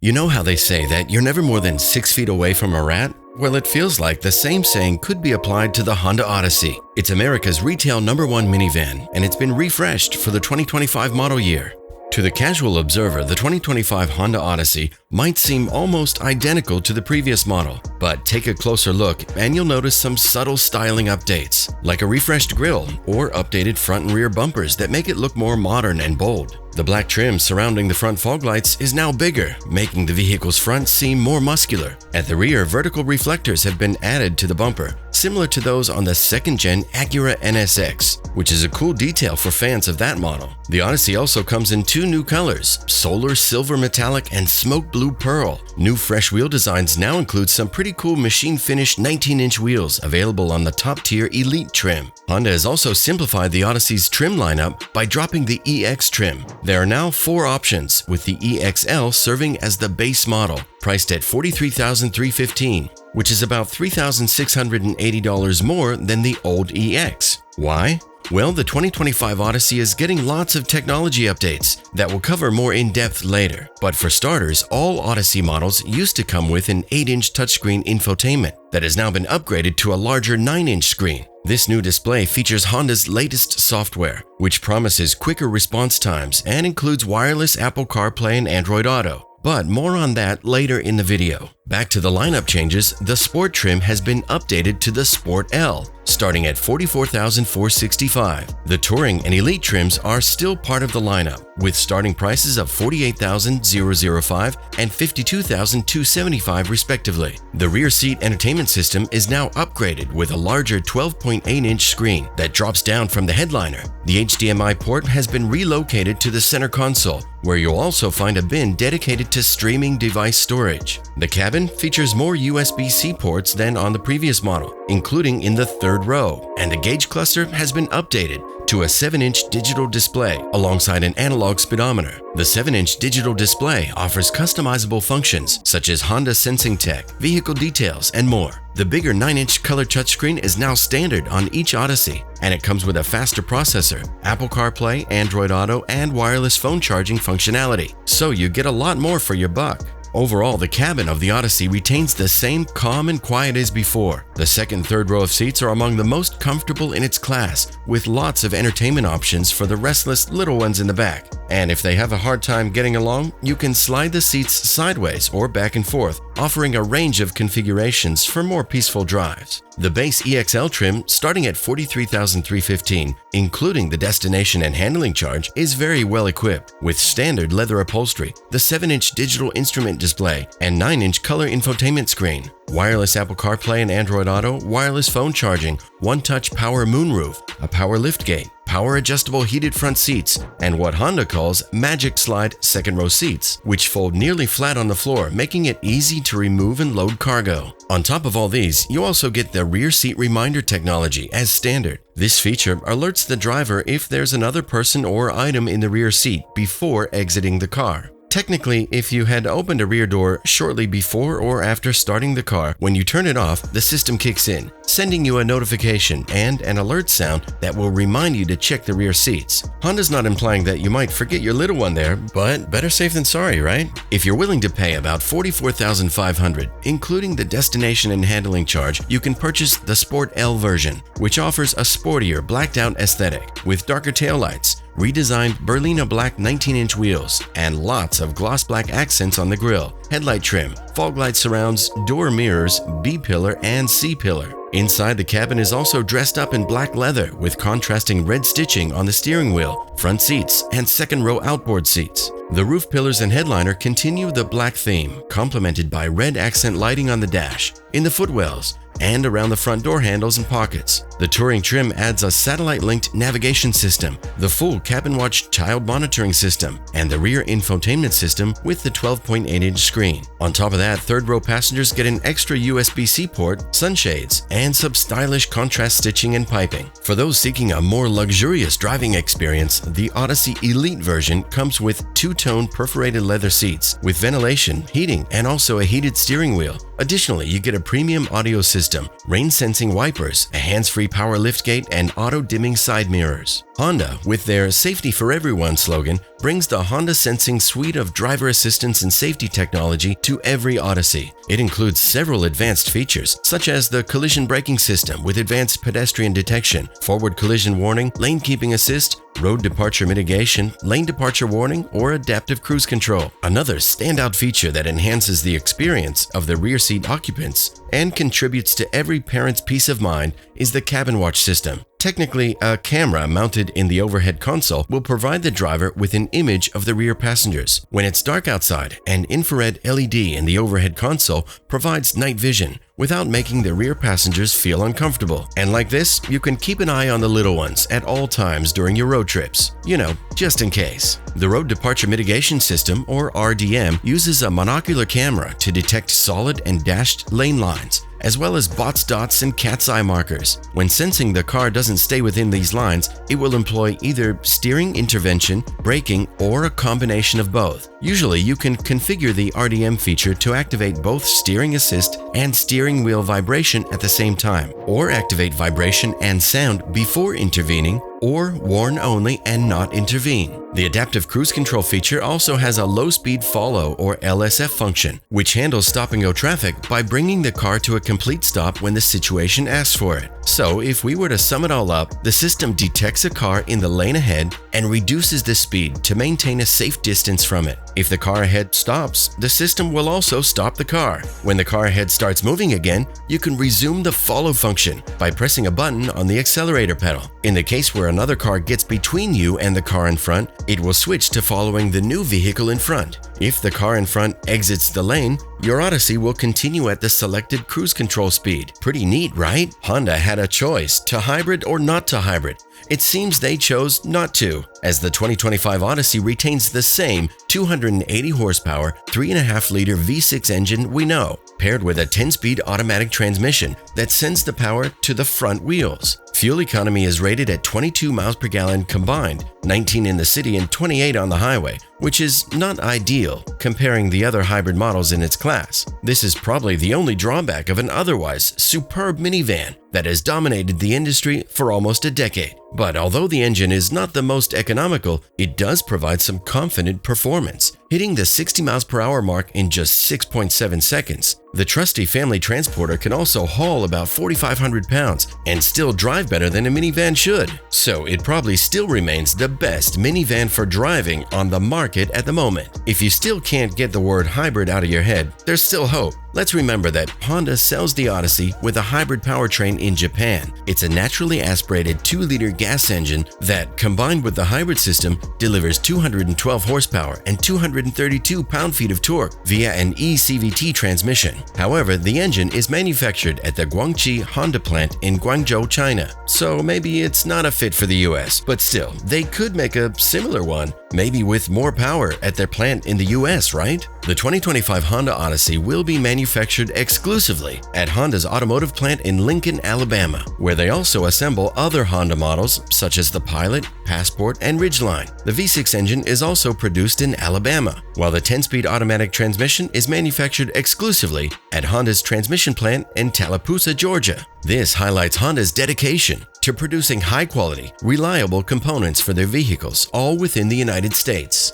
You know how they say that you're never more than 6 feet away from a rat? Well, it feels like the same saying could be applied to the Honda Odyssey. It's America's retail #1 minivan, and it's been refreshed for the 2025 model year. To the casual observer, the 2025 Honda Odyssey might seem almost identical to the previous model, but take a closer look and you'll notice some subtle styling updates, like a refreshed grille or updated front and rear bumpers that make it look more modern and bold. The black trim surrounding the front fog lights is now bigger, making the vehicle's front seem more muscular. At the rear, vertical reflectors have been added to the bumper, similar to those on the second-gen Acura NSX, which is a cool detail for fans of that model. The Odyssey also comes in 2 new colors, Solar Silver Metallic and Smoke Blue Pearl. New fresh wheel designs now include some pretty cool machine-finished 19-inch wheels available on the top-tier Elite trim. Honda has also simplified the Odyssey's trim lineup by dropping the EX trim. There are now 4 options, with the EXL serving as the base model, priced at $43,315, which is about $3,680 more than the old EX. Why? Well, the 2025 Odyssey is getting lots of technology updates that we'll cover more in depth later. But for starters, all Odyssey models used to come with an 8-inch touchscreen infotainment that has now been upgraded to a larger 9-inch screen. This new display features Honda's latest software, which promises quicker response times and includes wireless Apple CarPlay and Android Auto. But more on that later in the video. Back to the lineup changes, the Sport trim has been updated to the Sport L, starting at $44,465. The Touring and Elite trims are still part of the lineup, with starting prices of $48,005 and $52,275 respectively. The rear seat entertainment system is now upgraded with a larger 12.8-inch screen that drops down from the headliner. The HDMI port has been relocated to the center console, where you'll also find a bin dedicated to streaming device storage. The cabin features more USB-C ports than on the previous model, including in the 3rd row, and the gauge cluster has been updated to a 7-inch digital display alongside an analog speedometer. The 7-inch digital display offers customizable functions such as Honda Sensing Tech, vehicle details, and more. The bigger 9-inch color touchscreen is now standard on each Odyssey, and it comes with a faster processor, Apple CarPlay, Android Auto, and wireless phone charging functionality, so you get a lot more for your buck. Overall, the cabin of the Odyssey retains the same calm and quiet as before. The 2nd and 3rd row of seats are among the most comfortable in its class, with lots of entertainment options for the restless little ones in the back. And if they have a hard time getting along, you can slide the seats sideways or back and forth, offering a range of configurations for more peaceful drives. The base EXL trim, starting at $43,315, including the destination and handling charge, is very well equipped, with standard leather upholstery, the 7-inch digital instrument display, and 9-inch color infotainment screen. Wireless Apple CarPlay and Android Auto, wireless phone charging, one-touch power moonroof, a power liftgate, power adjustable heated front seats, and what Honda calls Magic Slide 2nd row seats, which fold nearly flat on the floor, making it easy to remove and load cargo. On top of all these, you also get the rear seat reminder technology as standard. This feature alerts the driver if there's another person or item in the rear seat before exiting the car. Technically, if you had opened a rear door shortly before or after starting the car, when you turn it off, the system kicks in, sending you a notification and an alert sound that will remind you to check the rear seats. Honda's not implying that you might forget your little one there, but better safe than sorry, right? If you're willing to pay about $44,500, including the destination and handling charge, you can purchase the Sport L version, which offers a sportier, blacked-out aesthetic with darker taillights, redesigned Berlina black 19-inch wheels, and lots of gloss black accents on the grille, headlight trim, fog light surrounds, door mirrors, B-pillar, and C-pillar. Inside, the cabin is also dressed up in black leather with contrasting red stitching on the steering wheel, front seats, and 2nd row outboard seats. The roof pillars and headliner continue the black theme, complemented by red accent lighting on the dash, in the footwells, and around the front door handles and pockets. The Touring trim adds a satellite-linked navigation system, the full Cabin Watch child monitoring system, and the rear infotainment system with the 12.8-inch screen. On top of that, 3rd row passengers get an extra USB-C port, sunshades, and some stylish contrast stitching and piping. For those seeking a more luxurious driving experience, the Odyssey Elite version comes with 2-tone perforated leather seats with ventilation, heating, and also a heated steering wheel, Additionally, you get a premium audio system, rain-sensing wipers, a hands-free power liftgate, and auto-dimming side mirrors. Honda, with their Safety for Everyone slogan, brings the Honda Sensing suite of driver assistance and safety technology to every Odyssey. It includes several advanced features, such as the collision braking system with advanced pedestrian detection, forward collision warning, lane keeping assist, road departure mitigation, lane departure warning, or adaptive cruise control. Another standout feature that enhances the experience of the rear seat occupants and contributes to every parent's peace of mind is the Cabin Watch system. Technically, a camera mounted in the overhead console will provide the driver with an image of the rear passengers. When it's dark outside, an infrared LED in the overhead console provides night vision without making the rear passengers feel uncomfortable. And like this, you can keep an eye on the little ones at all times during your road trips. You know, just in case. The Road Departure Mitigation System, or RDM, uses a monocular camera to detect solid and dashed lane lines, as well as bots, dots, and cat's eye markers. When sensing the car doesn't stay within these lines, it will employ either steering intervention, braking, or a combination of both. Usually, you can configure the RDM feature to activate both steering assist and steering wheel vibration at the same time, or activate vibration and sound before intervening, or warn only and not intervene. The adaptive cruise control feature also has a low-speed follow or LSF function, which handles stop-and-go traffic by bringing the car to a complete stop when the situation asks for it. So if we were to sum it all up, the system detects a car in the lane ahead and reduces the speed to maintain a safe distance from it. If the car ahead stops, the system will also stop the car. When the car ahead starts moving again, you can resume the follow function by pressing a button on the accelerator pedal. In the case where another car gets between you and the car in front, it will switch to following the new vehicle in front. If the car in front exits the lane, your Odyssey will continue at the selected cruise control speed. Pretty neat, right? Honda had a choice to hybrid or not to hybrid. It seems they chose not to, as the 2025 Odyssey retains the same 280 horsepower, 3.5-liter V6 engine we know, paired with a 10-speed automatic transmission that sends the power to the front wheels. Fuel economy is rated at 22 miles per gallon combined, 19 in the city and 28 on the highway, which is not ideal comparing the other hybrid models in its class. This is probably the only drawback of an otherwise superb minivan that has dominated the industry for almost a decade. But although the engine is not the most economical, it does provide some confident performance, hitting the 60 miles per hour mark in just 6.7 seconds. The trusty family transporter can also haul about 4,500 pounds and still drive better than a minivan should. So it probably still remains the best minivan for driving on the market at the moment. If you still can't get the word hybrid out of your head, there's still hope. Let's remember that Honda sells the Odyssey with a hybrid powertrain in Japan. It's a naturally aspirated 2-liter gas engine that, combined with the hybrid system, delivers 212 horsepower and 232 pound-feet of torque via an eCVT transmission. However, the engine is manufactured at the Guangqi Honda plant in Guangzhou, China. So maybe it's not a fit for the US, but still, they could make a similar one, maybe with more power at their plant in the US, right? The 2025 Honda Odyssey will be manufactured exclusively at Honda's automotive plant in Lincoln, Alabama, where they also assemble other Honda models such as the Pilot, Passport, and Ridgeline. The V6 engine is also produced in Alabama, while the 10-speed automatic transmission is manufactured exclusively at Honda's transmission plant in Tallapoosa, Georgia. This highlights Honda's dedication to producing high-quality, reliable components for their vehicles, all within the United States.